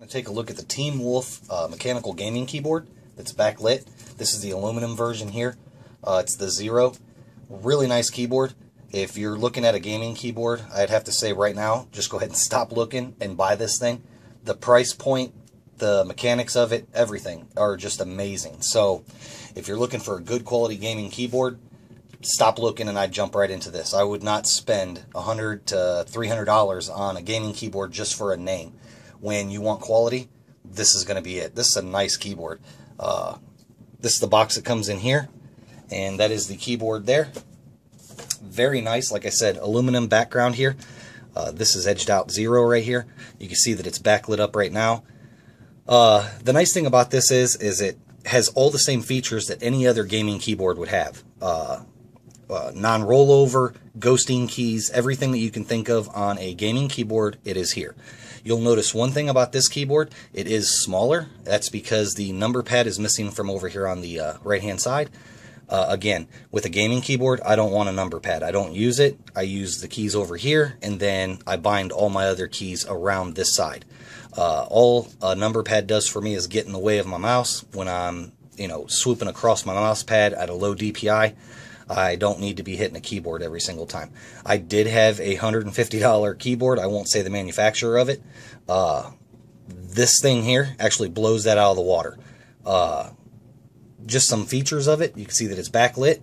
Take a look at the TEAMWOLF mechanical gaming keyboard that's backlit. This is the aluminum version here. It's the Zero. Really nice keyboard. If you're looking at a gaming keyboard, I'd have to say right now, just go ahead and stop looking and buy this thing. The price point, the mechanics of it, everything are just amazing. So if you're looking for a good quality gaming keyboard, stop looking and I'd jump right into this. I would not spend $100 to $300 on a gaming keyboard just for a name. When you want quality, this is going to be it. This is a nice keyboard. This is the box that comes in here, and that is the keyboard there. Very nice. Like I said, aluminum background here. This is edged out Zero right here. You can see that it's backlit up right now. The nice thing about this is it has all the same features that any other gaming keyboard would have. Non-rollover, ghosting keys, everything that you can think of on a gaming keyboard, it is here. You'll notice one thing about this keyboard, it is smaller. That's because the number pad is missing from over here on the right-hand side. Again, with a gaming keyboard, I don't want a number pad. I don't use it. I use the keys over here, and then I bind all my other keys around this side. All a number pad does for me is get in the way of my mouse when I'm, swooping across my mouse pad at a low DPI. I don't need to be hitting a keyboard every single time. I did have a $150 keyboard. I won't say the manufacturer of it. This thing here actually blows that out of the water. Just some features of it. You can see that it's backlit.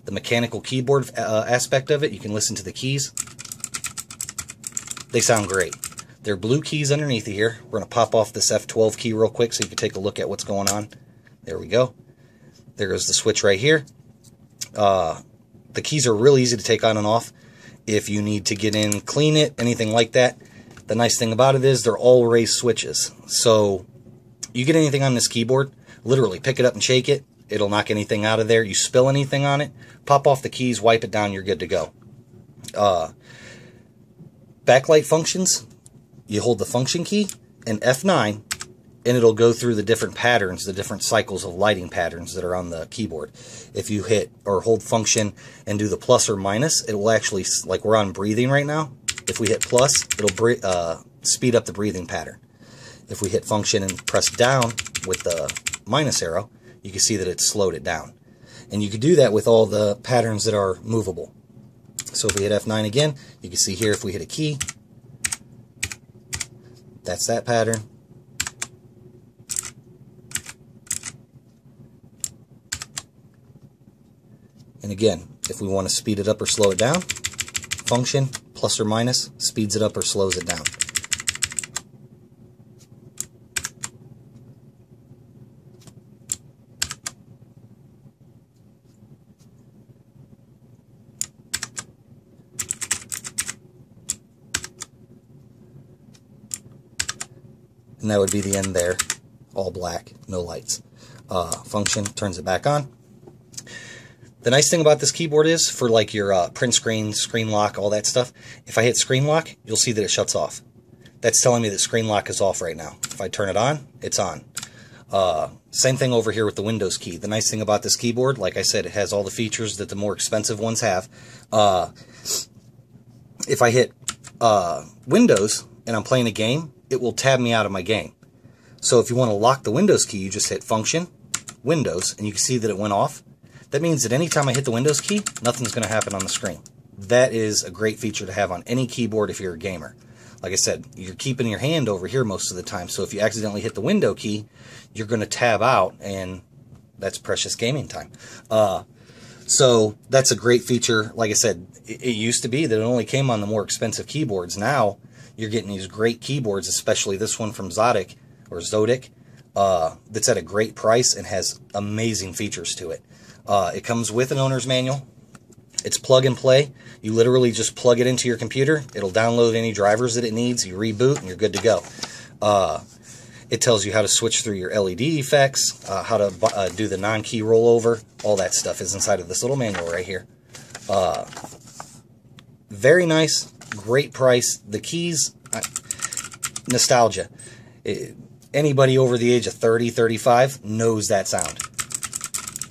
The mechanical keyboard aspect of it, you can listen to the keys. They sound great. There are blue keys underneath of here. We're going to pop off this F12 key real quick so you can take a look at what's going on. There we go. There goes the switch right here. The keys are really easy to take on and off if you need to get in, clean it, anything like that. The nice thing about it is they're all raised switches. So you get anything on this keyboard, literally pick it up and shake it. It'll knock anything out of there. You spill anything on it, pop off the keys, wipe it down, you're good to go. Backlight functions, you hold the function key and F9, and it'll go through the different patterns, the different cycles of lighting patterns that are on the keyboard. If you hit or hold function and do the plus or minus, it will actually, like we're on breathing right now, if we hit plus, it'll speed up the breathing pattern. If we hit function and press down with the minus arrow, you can see that it's slowed it down. And you can do that with all the patterns that are movable. So if we hit F9 again, you can see here if we hit a key, that's that pattern. And again, if we want to speed it up or slow it down, function, plus or minus, speeds it up or slows it down. And that would be the end there, all black, no lights. Function turns it back on. The nice thing about this keyboard is, for like your print screen, screen lock, all that stuff, if I hit screen lock, you'll see that it shuts off. That's telling me that screen lock is off right now. If I turn it on, it's on. Same thing over here with the Windows key. The nice thing about this keyboard, like I said, it has all the features that the more expensive ones have. If I hit Windows and I'm playing a game, it will tab me out of my game. So if you want to lock the Windows key, you just hit function, Windows, and you can see that it went off. That means that anytime I hit the Windows key, nothing's going to happen on the screen. That is a great feature to have on any keyboard if you're a gamer. Like I said, you're keeping your hand over here most of the time, so if you accidentally hit the window key, you're going to tab out, and that's precious gaming time. So that's a great feature. Like I said, it used to be that it only came on the more expensive keyboards. Now you're getting these great keyboards, especially this one from Zodic, or Zodic, that's at a great price and has amazing features to it. It comes with an owner's manual. It's plug and play. You literally just plug it into your computer. It'll download any drivers that it needs. You reboot and you're good to go. It tells you how to switch through your LED effects, how to do the non-key rollover. All that stuff is inside of this little manual right here. Very nice, great price. The keys, nostalgia. Anybody over the age of 30, 35 knows that sound.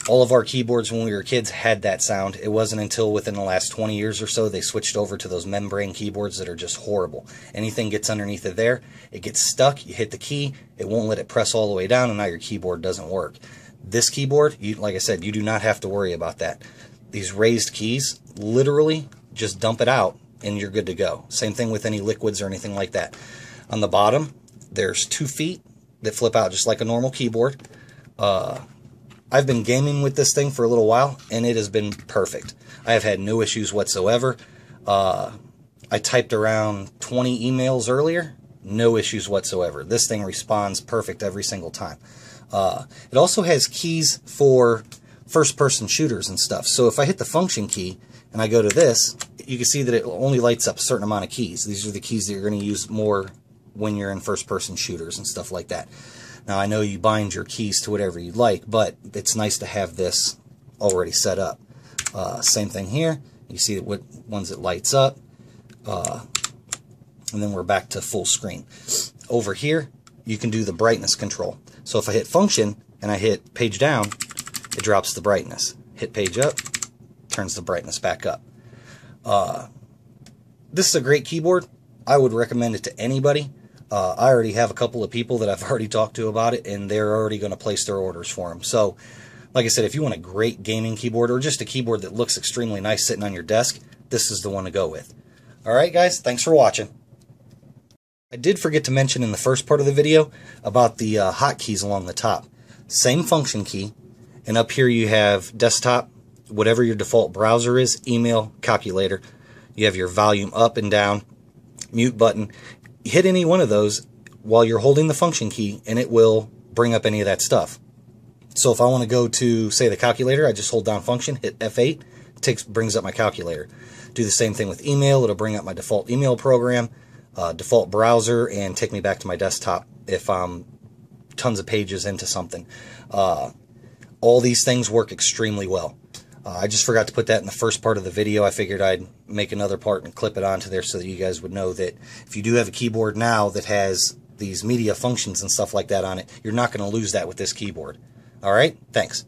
All of our keyboards when we were kids had that sound. It wasn't until within the last 20 years or so they switched over to those membrane keyboards that are just horrible. Anything gets underneath of there, it gets stuck, you hit the key, it won't let it press all the way down, and now your keyboard doesn't work. This keyboard, like I said, you do not have to worry about that. These raised keys, literally just dump it out and you're good to go. Same thing with any liquids or anything like that. On the bottom, there's 2 feet that flip out just like a normal keyboard. I've been gaming with this thing for a little while, and it has been perfect. I have had no issues whatsoever. I typed around 20 emails earlier, no issues whatsoever. This thing responds perfect every single time. It also has keys for first-person shooters and stuff. So if I hit the function key and I go to this, you can see that it only lights up a certain amount of keys. These are the keys that you're going to use more when you're in first-person shooters and stuff like that. Now, I know you bind your keys to whatever you like, but it's nice to have this already set up. Same thing here. You see what ones it lights up. And then we're back to full screen. Over here, you can do the brightness control. So if I hit function and I hit page down, it drops the brightness. Hit page up, turns the brightness back up. This is a great keyboard. I would recommend it to anybody. I already have a couple of people that I've already talked to about it, and they're already going to place their orders for them. So, like I said, if you want a great gaming keyboard or just a keyboard that looks extremely nice sitting on your desk, this is the one to go with. Alright guys, thanks for watching. I did forget to mention in the first part of the video about the hotkeys along the top. Same function key, and up here you have desktop, whatever your default browser is, email, calculator. You have your volume up and down, mute button. Hit any one of those while you're holding the function key and it will bring up any of that stuff. So if I want to go to, say, the calculator, I just hold down function, hit F8, brings up my calculator. Do the same thing with email. It'll bring up my default email program, default browser, and take me back to my desktop if I'm tons of pages into something. All these things work extremely well. I just forgot to put that in the first part of the video. I figured I'd make another part and clip it onto there so that you guys would know that if you do have a keyboard now that has these media functions and stuff like that on it, you're not going to lose that with this keyboard. Alright? Thanks.